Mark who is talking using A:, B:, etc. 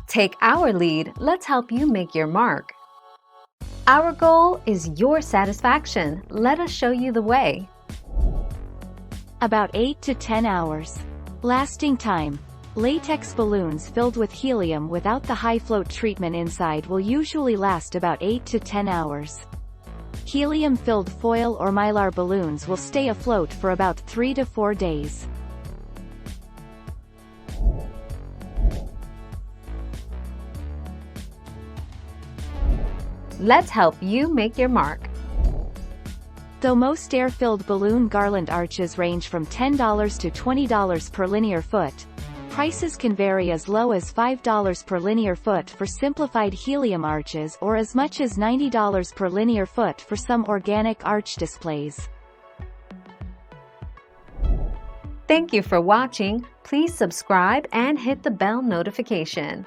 A: Take our lead, let's help you make your mark. Our goal is your satisfaction. Let us show you the way.
B: About 8 to 10 hours. Lasting time. Latex balloons filled with helium without the high float treatment inside will usually last about 8 to 10 hours. Helium-filled foil or mylar balloons will stay afloat for about 3 to 4 days.
A: Let's help you make your mark.
B: Though most air-filled balloon garland arches range from $10 to $20 per linear foot, prices can vary as low as $5 per linear foot for simplified helium arches or as much as $90 per linear foot for some organic arch displays.
A: Thank you for watching. Please subscribe and hit the bell notification.